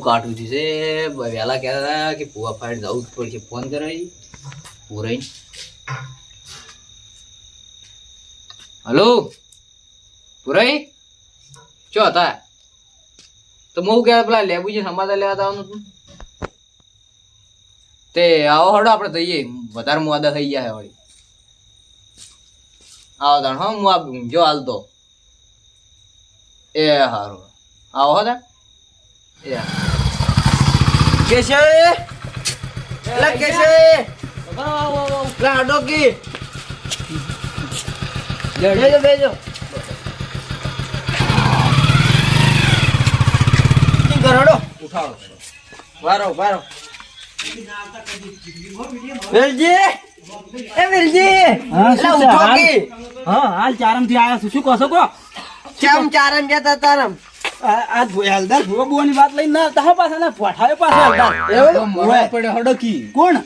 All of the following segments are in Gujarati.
કાઠું છે વહેલા કહેતા હતા કે પુવા ફાઈટ જવું જ પડશે ફોન કરાવી પૂરાઈ હલો પૂરાઈ ચો હતા તો હું કે પેલા લેબુજી સમાધાન લેવા જવાનું હતું તે આવો હડો આપણે જઈએ વધારે મોડા થઈ ગયા વળી આવો તાણ હા હું આ જો હાલતો એ હારું આવો હતા એ કેશે લા કેશે લા ડોકી બેજો બેજો ગરડો ઉઠાડો વારો વારો વેલજી એ વેલજી હા લા ઉઠો કે હા હાલ ચારમ થી આયા છું શું કહો છો કો ચામ ચારમ જતા તારમ આ હલદાર ભૂવા બુવાની વાત લઈને ના તા પાછા ના પોઠાયો પાછા હલદાર એવું મરવા પડ્યો હડો કી કોણ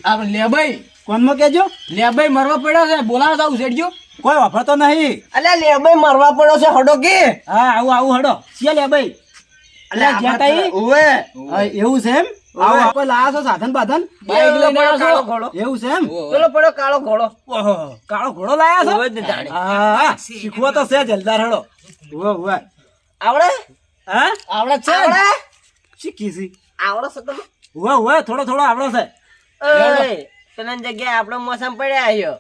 આપણે લેબાઈ કોનમાં કેજો લેબાઈ મરવા પડ્યો છે બોલાવા જાવ સેડજો કોઈ વાપરતો નહીં અલ્યા લેબાઈ મરવા પડ્યો છે હડો કી હા આવું આવું હડો સિયા લે ભાઈ અલ્યા જ્યાં તઈ ઓવે એવું છે એમ આવો કોઈ લાયા છો સાધન બાધન બાઈક લઈને આવ્યો છો એવું છે એમ પેલો પડ્યો કાળો ઘોડો ઓહો કાળો ઘોડો લાયા છો ઓવે જ ને જાણે. હા શીખવો તો છે જલદાર હડો ઓવે ઓવે આવડે હા આવડે છે શીખી છી આવડે છે તમે ઓવે ઓવે થોડો થોડો આવડો છે ઓય પેલા જગ્યાએ આપણો મોસમ પડ્યા આયો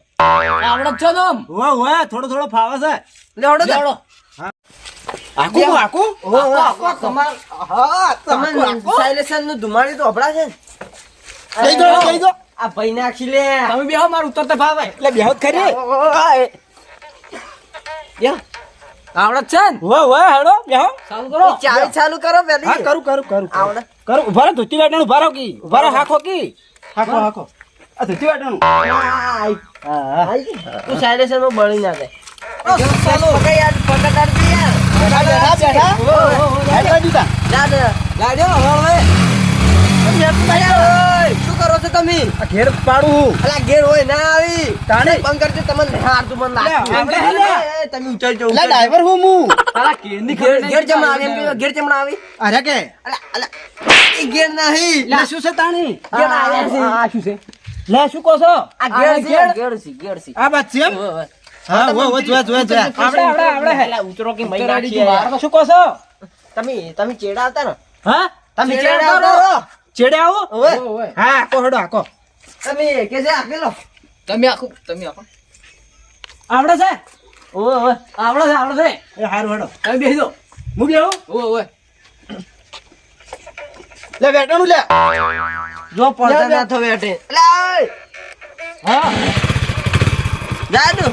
આવડે છો તમ ઓવે ઓવે થોડો થોડો ફાવે છે લેવડો લેવડો આકુ આકુ આખો કમાલ હા તમે સાયલેશન નું ધુમાડી તો અભડા છે કઈ દો આ ભાઈ નાખી લે તમે બેહો માર ઉતરતા ભાવે એટલે બેહોત ખરી યા આવડે છે ને ઓવે ઓવે હડો બેહો ચાલુ કરો ચાલુ કરો પેલી હા કરું આવડે કરું ઉભા રહો ધોતી વાટવાનું ઉભા રહો કી ઉભા રહો હાખો કી હાખો હાખો આ ધોતી વાટવાનું હા તું સાયલેશન માં બળી ના દે ચાલો પકડ યાર પકડ યાર બેઠા દીધા લાડ્યો હવે શું કરો છો તમે આ ઘેર પાડું અલા ઘેર હોય ના આવી તાણે પંકર છે તમને હાર તું મને લાગ તમે ઉતરજો લા ડ્રાઈવર હું હું અલા ઘેર જમ આવી એમ ઘેર જમ ના આવી અરે કે અલા અલા એ ઘેર નહીં લા શું છે તાણી ઘેર આવ્યા છે આ શું છે લે શું કહો છો આ ઘેર છે ઘેર છે આ વાત છે એમ હા વો જો આપણે અલા ઉતરો કે મઈ નાખી માર તો શું કહો છો તમે ચેડા આવતા ને હા તમે ચેડા આવતા ચેડે આવો ઓવે હા આકો હડો આકો તમે કે છે આપેલો તમે આખો આવડે છે ઓવે આવડે છે એ હારું હડો તમે બેસી દો હું બેહું ઓવે લે બેટાનું લે જો પડતા ના થવે અટે લે હા જાડુ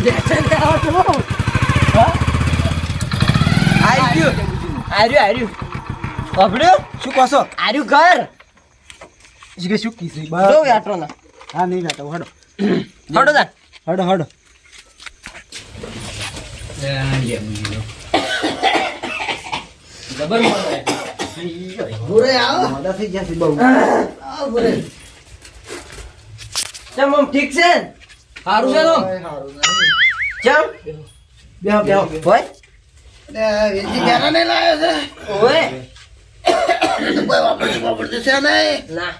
લેસન કાવ તો હા આર્યું અબડ્યો શું કહો છો આર્યું ઘર જીગે શું કીધી જો બેઠો ના હા નહીં બેઠો હડો હડો જા હડો જબર બોરે આવો મોડા થઈ ગયા છે બહુ આવો બોરે ચમ ઠીક છે સારું છે તો ચમ બેહો હોય વેજી બેરા ને લાયો છે ઓય કોઈ વાપરતું છે નહીં ના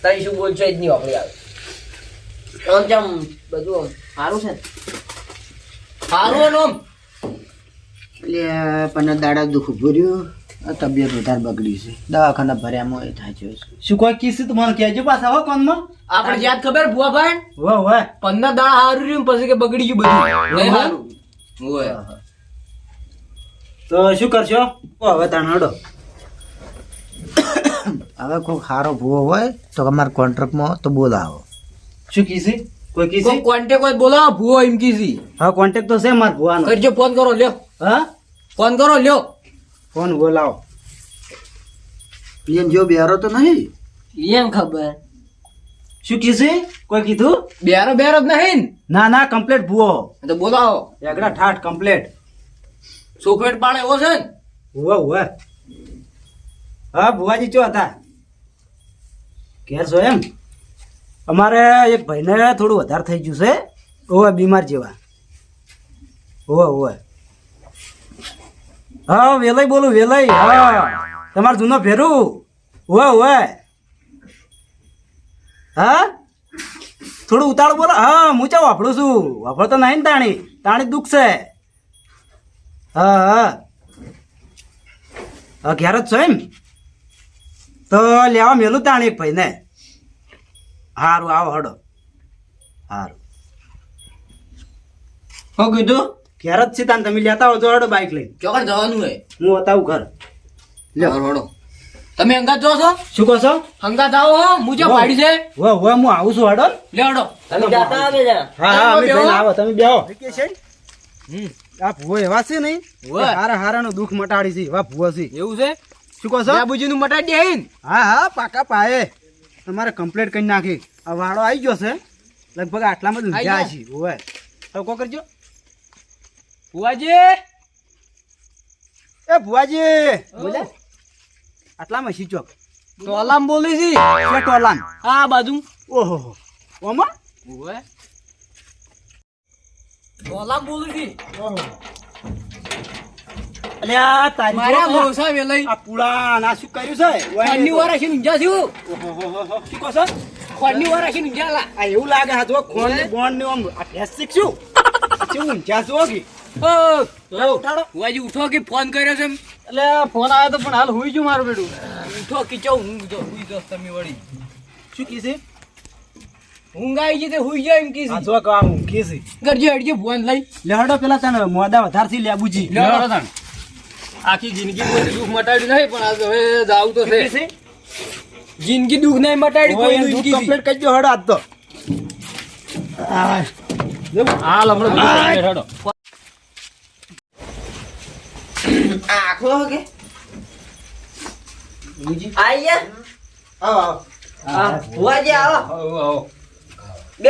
તારી શું બોલ છે જ નહીં વાપરી આવે આમ ચમ બધું સારું છે સારું એનું એટલે 15 દાડા દુઃખ ભર્યું તબિયત વધારે બગડી છે દવાખાના ભર્યામાં એ થાય છે શું કોઈ કીધું તમારે કહેજો પાછા હો કોનમાં આપણે યાદ ખબર ભુવા ભાઈ વાહ 15 દાડા હારું રહ્યું પછી કે બગડી ગયું બધું નહીં હારું ઓય તો શું કરશો હવે તાણડો હવે કોઈ સારો ભૂવો હોય તો અમારા કોન્ટ્રાક્ટમાં તો બોલાવો શું કીધી કોઈ કોઈ કીધી કોન્ટેક્ટ હોય બોલાવો ભુવો એમ કીધી હા કોન્ટેક્ટ તો છે મારા ભૂવાનો કરજો ફોન કરો લ્યો હા ફોન કરો લ્યો ફોન બોલાવો પ્લેન જો બેરો તો નહીં એમ ખબર શું કીધી કોઈ કીધું બેરો જ નહીં ના કમ્પ્લીટ ભૂવો તો બોલાવો એકડા ઠાઠ કમ્પ્લીટ સોફેટ પાડે એવો છે ને હુઆ હા ભુવાજી ચો હતા ઘેર છો એમ અમારે એક ભાઈને થોડું વધારે થઈ ગયું છે ઓવે બીમાર જેવા ઓવે હા વેલઈ બોલું વેલઈ. હા તમાર જૂનો ફેરું. ઓય હા થોડું ઉતાળ બોલો. હા હું ચા વાપરું છું. વાપરતો નહીં ને તાણી દુઃખ છે. હા ઘેર જ છો એમ તો લેવા મેલું તાણી એક ભાઈ ને. હારું આવો હડો. હારું શું કીધું? ઘેર જ છે તાન તમે લેતા આવજો હડો બાઈક લઈને. ચોકડ જવાનું હે. હું બતાવું ઘર. લ્યો હળો. તમે અંગાત જો છો? શું કહો છો? અંગાત આવો હો. મુજબ પાડી છે. વાહ હું આવું છું હડો. લે હળો. તમે અમે જઈને આવો તમે બેહો. આ ભૂવો એવા છે નહીં હારા નું દુઃખ મટાડી છે એવા ભૂવો છે. એવું છે? શું કહો છો? બાબુજી નું મટાડી દે હે. હા પાકા પાયે તમારે કમ્પ્લીટ કરી નાખી. આ વાળો આવી ગયો છે લગભગ આટલામાં જ ઊંઝા છે. ઓય હવે કો કરજો ફુવાજી. એ ભુવાજી બોલે આટલામાં શીચોક તો અલામ બોલી છી. છે ટોલાન. આ બાજુ. ઓહો ઓમાં ઓએ. તો અલામ બોલી છી. અલ્યા તારી મારા જો ભરોસા વેલઈ. આ પુળા ના શું કર્યું છે? ખોડની વાર આખી ઊંઝા થયું. ઓહોહોહો. શું કહો છો? ખોડની વાર આખી ઊંઝા લા. આ એવું લાગે હા જો ખોન ને બોન ને આમ આ ભેંસ શીખશું શું ઊંચા છો કે ઓ ઉઠાડો. ફુવાજી ઉઠો કે ફોન કર્યો છે? એટલે ફોન આવ્યો તો પણ હાલ હુઈ ગયું મારું બેટું. ઉઠો કે ચો ઊંઘ જો હુઈ જો તમે વળી. શું કીધું? ઊંઘ આવી ગઈ તે હુઈ જાય એમ કીધી. આ જો કા ઊંઘી છે. કરજો હડજો ફોન લઈ. લેહડો પેલા તને મોદા વધારથી લેબુજી. લેવડો તાણ. આખી જિંદગી કોઈ દુઃખ મટાડ્યું નહીં પણ આજ હવે જાવ તો છે. જિંદગી દુઃખ નહીં મટાડી કોઈ દુઃખ કમ્પ્લીટ કરી દો હડો આજ તો. હાલ હમણાં હેડો. આખો કે આયા આવો હા ભુવાજી આવો આવો. બે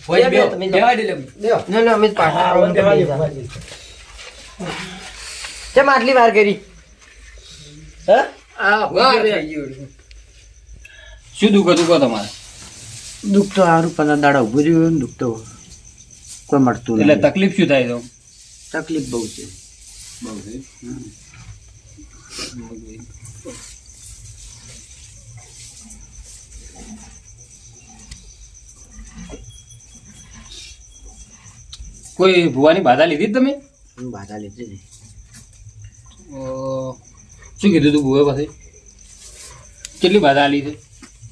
ફોઈ બે તમે બેવા દે લે. દેવો. ના અમે પાછા હા આવવાનું દેવા દે તો ભુવાજી. કેમ આટલી વાર કરી હે આ વાર થઈ ગયું. શું દુઃખ હતું કહો તમારે? દુઃખ તો સારું 15 દાડા ઉભું રહ્યું ને દુઃખ તો કોઈ મળતું એટલે નહીં તકલીફ શું થાય તો? તકલીફ બહુ છે બહુ છે. કોઈ ભુવાની બાધા લીધી જ તમે? હું બાધા લીધી હતી. શું કીધું તું ભુવા પાસે? કેટલી બાધા આલી છે?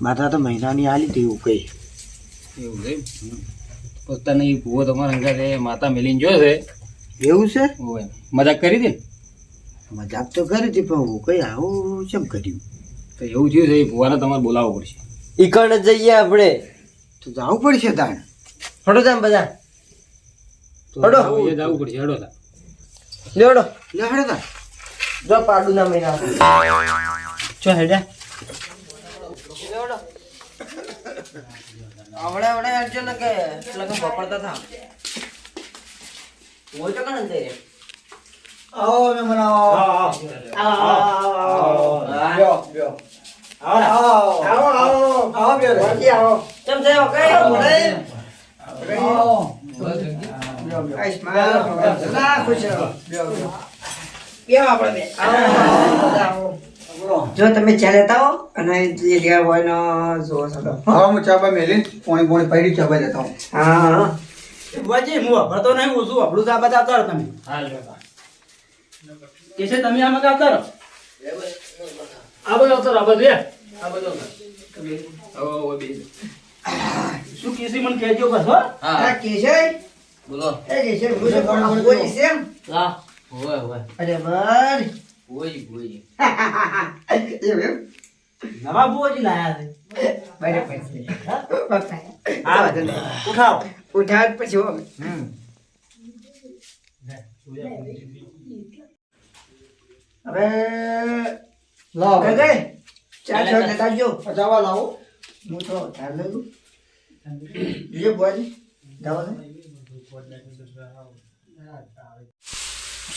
બાધા તો મહિનાની આલી હતી એવું કઈ એવું છે. પોતાની ભુવો તમારા અંગાતે માતા મેલીને જો છે. એવું છે ઓય મજાક કરી હતી ને? મજાક તો કરી હતી પણ હું કઈ આવું કેમ કર્યું તો એવું થયું છે એ ભુવાને તમારે બોલાવવો પડશે. ઈકણ જઈએ આપણે તો જવું પડશે તાણ હડો તાણ બધા તો હડો. એ જવું પડશે. હેડો તા. લેવડો લે હડો તાણ જો પાડું ના મહિના ચો હેડ્યા આવડે આવજો ને કે લગન પકડતા થા બોલ તો કણ અંતે આવો મે મનાવો આવો કેમ છે ઓકે મોડે આઈસ માર ના ખુશ રહો બેવ આપણે આવો જો તમે ચાલેતા હો અને જે લેવા હોય નો જો સડો હા હું ચાબા મેલી પોણી પોણી પડી ચાબા જતા હું હા ભુવાજી હું વાપરતો નહીં ઓછું આપણું આ બધા આવતા રહો તમે. કે છે તમે આમાં આવતા રહો. આ બધો આવતો આ બધું આ બધો શું કીધી મને કહેજો બસ હો. આ કેશે બોલો. એ કેશે બોલો પણ બોલી સેમ હા હોય હોય અરે બર હોય. એમ નવા ભુવાજી લાયા છે. બરાબર છે હા ઉઠાવો. ઉઠાડ પછી હો હવે લાવો ગઈ ચા છો લેતા જો ચાબા લાવો હું તો ચાલ લઉં જે બોલી દાવા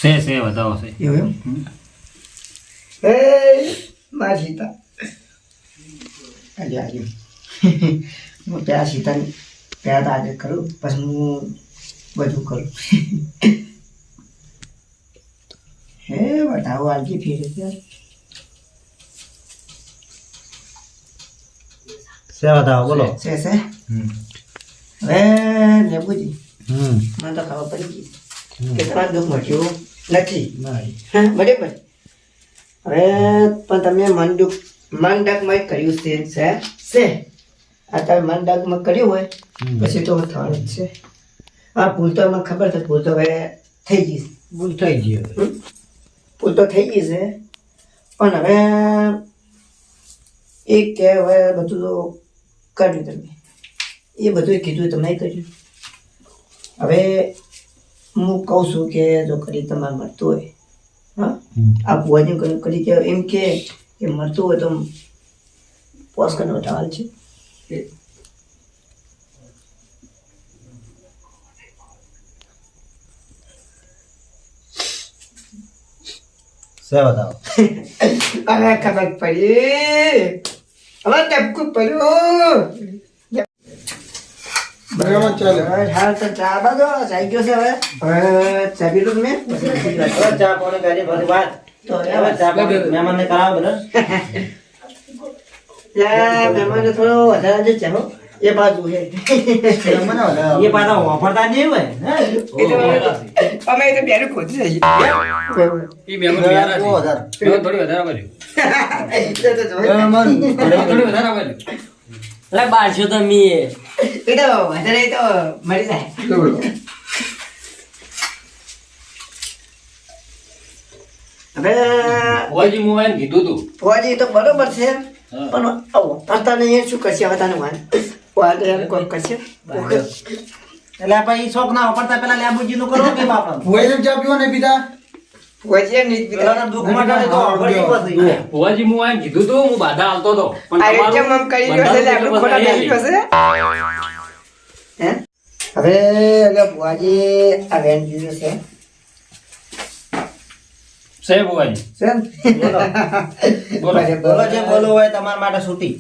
છે બતાવો છે. એવું એ મારી સીતા આજે આજે હું ત્યાં સીતા ત્યાં તો આજે કરું પછી હું બધું કરું હે બતાવો આજી ફીર યાર સે બતાવો બોલો છે હવે લેબુજી મને તો ખબર પડી ગઈ કે તમારે દુઃખ મળ્યું નથી હા બરાબર હવે પણ તમે મન ડગમાં કર્યું છે આ તમે મન ડગમાં કર્યું હોય પછી તો થવાનું જ છે આ ભૂલ તો મને ખબર છે ભૂલ તો હવે થઈ ગઈ ભૂલ થઈ ગઈ ભૂલ તો થઈ ગઈ છે પણ હવે એક કે હવે બધું તો કર્યું તમે એ બધું કીધું તમે કર્યું હવે હું કહું છું કે જો કરી તમારે મળતું હોય હા આ ભુવાજી કરી કે એમ કે મળતું હોય તો પોસ કરીને વટાવાલ છે સે બતાવો હવે ખબર પડી હવે ટપકું પડ્યું બરાબર ચાલે હાલ તો ચા બાજુ ચાઈ ગયો છે હવે ચા પીલું મેં ચા પાણી કરી બધી વાત તો હવે ચા પાણી મહેમાનને કરાવો બધા ત્યાં મહેમાનને થોડો વધારે જ ચાલો એ બાજુ છે એ પાછા વાપરતા નહીં હોય અમે તો બેરું ખોટી રહી એ મહેમાન બિહારા છે. મહેમાન થોડી વધારે આવેલું. થોડી વધારે આવેલું. એ તો વધારે તો મળી જાય હવે ભુવાજી હું એને કીધું તું. ફોજી તો બરોબર છે હા. પણ વાપરતા નહીં શું કરશે હવે તને વાન કોઈ કરશે એટલે આપણે ઈ શોખ ના વાપરતા પેલા લેબુજી નું કરો કે બાપા ભુવાજી ચા પીવો ને પીતા ફોજી નહીં પેલાના દુઃખ માટે તો વાપરવી પડશે ભુવાજી હું એને કીધું તું હું બાધા હાલતો હતો. પણ આ તમારું એમ કરી રહ્યો છે એટલે આપણું ખોટા બંધારણ બેસી ગયો છે હે હવે એટલે ફોજી આ વેન દીધું છે છે ભુવાજી. છે ને? બોલો. બરાબર. બોલો જે બોલવું હોય તમારા માટે છૂટી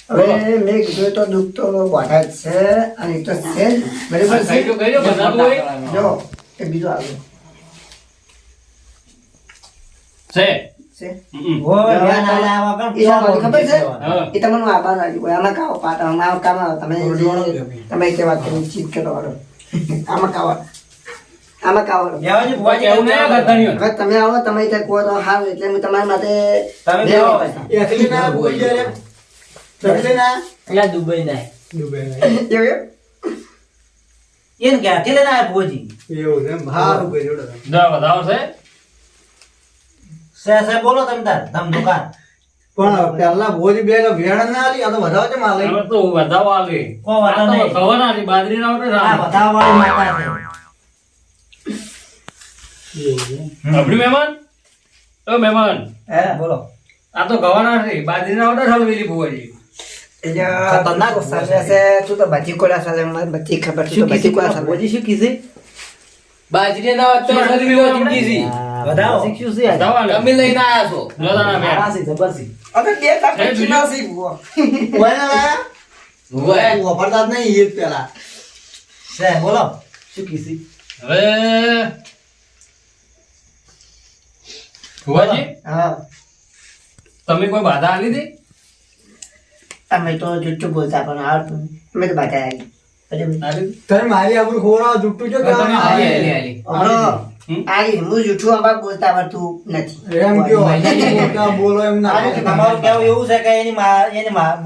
હવે મેં કીધું તો દુઃખ તો વાઢા જ છે અને એ તો છે જ. બરાબર છે કઈ જો બંધાતું હોય. જો એ બીજું આવ્યું છે. છે હોય ધ્યાન આલે આવા કણ એ આપણને ખબર છે હા. એ તમને આભાર આવ્યું હોય આમાં કાવો પાટ આમાં કામ આવે તમે તમે કે વાત કરી ચીજ કરો વાળો આમાં કાવો દેવાજી ભુવાજી ભુવાજી એવું નહીં કરતા નહીં. હવે તમે આવો તમે ત્યાં કહો તો હારું એટલે હું તમારા માટે તમે બે બેહો. પૈસા. એકલી ના ભુવાજી અરે એકલી ના એવું એમ? એને ક્યાંથી લઈને આવ્યા ભુવાજી એવું છે એમ હારું કર્યું લો. ના, વધાવો છે. સે બોલો તમે તાર ધમ દુકાન પણ પેલા ભુવાજી બે વેણ ના આલી આ તો વધારે છે માલે હવે તો વધાવો આલે. કો વાતો આ તો નહીં. ખબર નથી, બાજરીના ઓટે આ રામ. બધા વાળી માતા છે અભી મહેમાન ઓ મહેમાન હે બોલો આ તો ગવાના છે, બાજરીના ઓટે ઠલવેલી ભુવાજી. એટલે ખતરનાક તું તો સાલે છે, તું તો બધી કોલા સાલે મને બધી ખબર તું તો બધી કોલા સાલે ભુવાજી શું કીધું બાજરીના ઓટે ઠલવેલી જિંદગી વધાવો શીખ્યું છે વધાવો આલે. તમે લઈને આયા છો લોદાના મેળ. આરાસી જબરસી હવે બે લાખ એ પછી ના શીખ ભુવા. ઓય ના ભુવાય. વાપરતા જ નહીં એ જ પેલા સે બોલો શું કીધી હવે ભુવાજી હા તમે કોઈ બાધા આલી હતી? અમે તો જુઠ્ઠું બોલતા પણ આવડતું નહીં. અમે તો બાધા આવી બરાબર. આલી હતી? તમે મારી આબરૂ ખોરાવ જુઠ્ઠું છો કે તમે આલી, આલી, આલી. હમણાં હમ? આવી હું જુઠ્ઠું આમાં બોલતા આવડતું નથી એમ કયો મોટા બોલો એમ ના તમારું કેવું એવું છે કે એની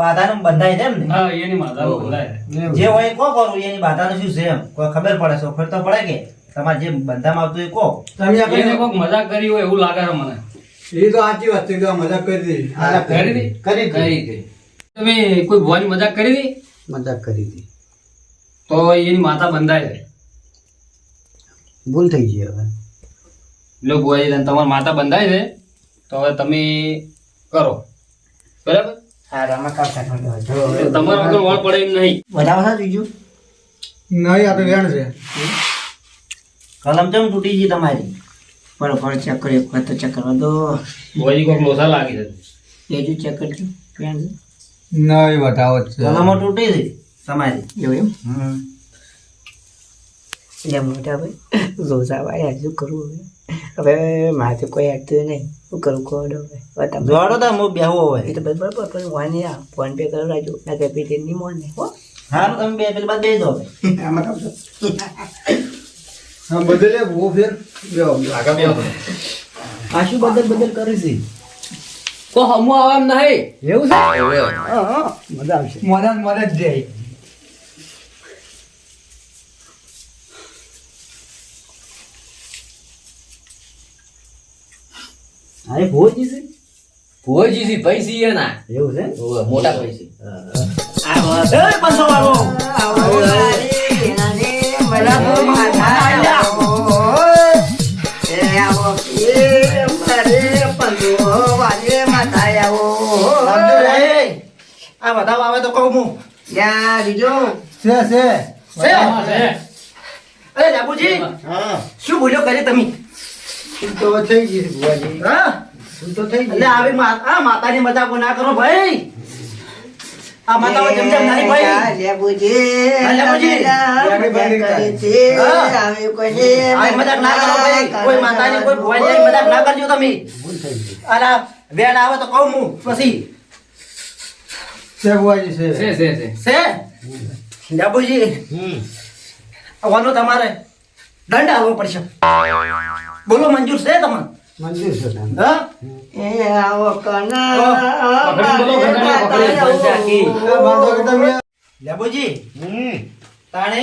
બાધાનું બંધાય છે એમ ને હા, એની માતા બોલાય. જે હોય એ કો કરું એની બાધાનું શું છે એમ કોઈ ખબર પડે છે ખબર તો પડે કે તમારે જે બંધામાં આવતું એ કો તમે એને આપણે કોઈક મજાક કરી હોય એવું લાગે છે મને. એ તો સાચી વાત છે કે આ મજાક કરી દીધી કરી હતી? કરી. તમે કોઈ ભુવાની મજાક કરી હતી? મજાક કરી હતી તો એની માતા બંધાય છે. ભૂલ થઈ ગઈ હવે લો ભુવાજી, તમારી માતા બંધાય છે તો હવે તમે કરો બરાબર. હા રામા કામ સાંભળ્યો જો તમારા વગર વળ પડે એમ નહીં. વધાવો છે બીજું નહીં આ તો વેણ છે કલમ ચમ તૂટી ગઈ તમારી બરોબર ચેક કરી એક વખત તો ચેક કરવા દો ભુવાજી કોઈક લોસા લાગી છે. લેજો ચેક કરજો પેન નહીં વટાવો જ કલમો તૂટી ગઈ તમારી એવું એમ હમ એટલે મોટા ભાઈ રોજા ભાઈ હજુ કરવું હવે હવે માથે કોઈ હેડતું નહીં શું કરું કહો હવે તમે જોડો તો હું બેહવો એ હોય તો બરાબર પણ વાને આ ફોન પે કરો રાજો ના કે પેટી નહીં મોને હો હા તમે બે પેલી બાદ બે દો હવે આમાં કામ હા બદલે ભૂવો ફેર બેહો આ શું બદલ કરી છે કો હમુ આવામ નહીં એવું છે ઓવે. હા મજા આવશે મને જ જાય હા એ ભોજી છે ભોજી સી પૈસી એના એવું છે ઓવે, મોટા પૈસી આ વાત એ 500 વાળો આ વધાવ આવે તો કહું હું છે અરે લાબુજી હા શું બોલ્યો કરે તમે તો થઈ ગઈ છે ભુવાજી હા તો થઈ ગઈ એટલે આવી આ માતાની મજાક ના કરો ભાઈ આ માતાઓ જેમ જેમ નહીં ભાઈ હા, લેબુજી. આ મજાક ના કરો ભાઈ કોઈ માતાની કોઈ ભુવાજી મજાક ના કરજો તમે અરે વેણ આવે તો કહું હું પછી છે ભુવાજી છે છે છે લેબુજી આવવાનો તમારે દંડ આવવો પડશે બોલો મંજૂર છે તમને મંજૂર છે તને. હા આ બાંધો કે તમે લેબુજી તાણે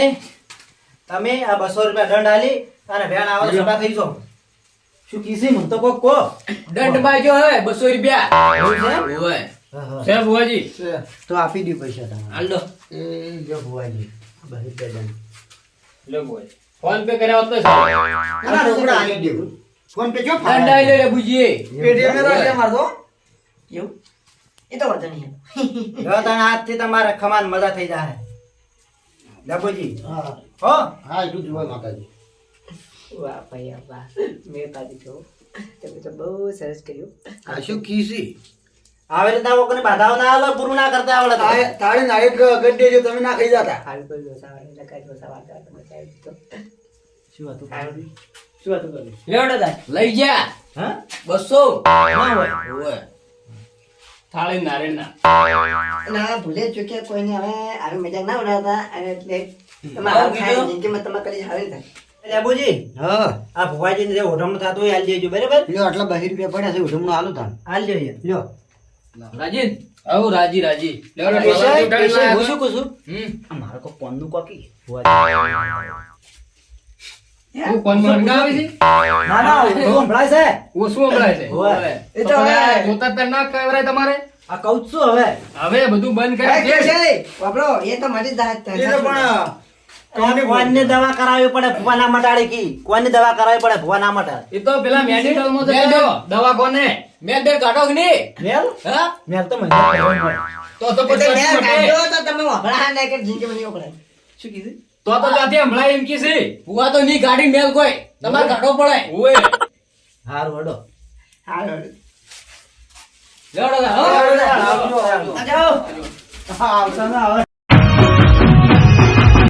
તમે આ 200 રૂપિયા દંડ આલી અને વેણ આવે તો છૂટા થઈ જાઓ શું કીસી મને તો કોક કો દંડ બાજો હે 200 રૂપિયા એવું છે? ઓવે. હા, છે ભુવાજી છે તો આપી દઉં પૈસા તમારે હાલ દો. એ જો ભુવાજી લે ભુવાજી. ફોન પે કર્યા હોત તો સારું. ના રોકડા આલી દેવું ફોન પે જો દંડ આઈ લે બુજી પેટીએમ માં રાખે મારતો એવું એ તો વાંધો નહીં જો તાણે આજથી તમારે ખમાન મજા થઈ જાય લેબુજી હા હો હા એટલું જોવા માતાજી વાહ ભાઈ વાહ મેં પાડી છો તમે તો બહુ સરસ કર્યું આ શું કીસી આવે રીતના કોઈને બાધાઓ ના આવે પૂરું ના કરતા આવડે તો. તાળી ના એક ગड्ढे જો તમે ના ખાઈ જતા હાલ કોઈ ડોસા વાળા લગાઈ ડોસા વાળા તમે ચાઈ દીધો શું હતું હાલ. શું હતું કર્યું? લેવડો તાર. લઈ જા હા 200 ના હોય ઓવે. થાળી નારેના ના ભૂલે ચૂક્યા કોઈને હવે આવી મજાક ના ઉડાવતા અને એટલે તમારે આવું ખાઈ કીધું? જિંદગીમાં તમારે કદી હારે થાય લેબુજી હા આ ભુવાજીને જે ઓઢમણું થતું હોય હાલ દેજો બરાબર લ્યો આટલા 2 રૂપિયા પડ્યા છે ઉઠમણું આલું તાન હાલ જોઈએ લ્યો રાજી આવ રાજી રાજી લેવડો કેશવ, ભગવાન કેશવ, ઉઠાડી હું શું કહું છું? હમ આ મારે કોઈ ફોનનું કોકી ભુવાજી. તું કોણ મંગાવે છે ના ના હું સંભળાય છે ઓ શું સંભળાય છે ઓવે. ઓવે. એ તો તો તમે હવે. જોતા જ ના કહેવાય તમારે આ કહું જ છું હવે હવે બધું બંધ અરે કરી કે દે. છે વાપરો એ તો મારી દાંત એ તો પણ કોની દવા કરાવવી પડે ભુવા ના મટાડે કી કોની દવા કરાવવી પડે ભુવા ના મટાડે એ તો પેલા મેડિકલ માં જતા રહ્યો. દવા કોને મેલ બેલ કાઢો કે નહીં મેલ હા મેલ તો મહિના પહેલા મળે. તો પછી મેં મટે. કાઢ્યો તો તમે વપરા ના કે જિંદગીમાં નહીં વપરાય શું કીધું તો ત્યાંથી હમણાં એમ કીધી ભૂવા તો નહીં ગાડી મેલ કોઈ તમારે કાઢવો પડે ઓએ હારું હડો હાલો લેવડો તાર, હો. આવજો, આવજો. આ જાઓ હા આવતા ના આવે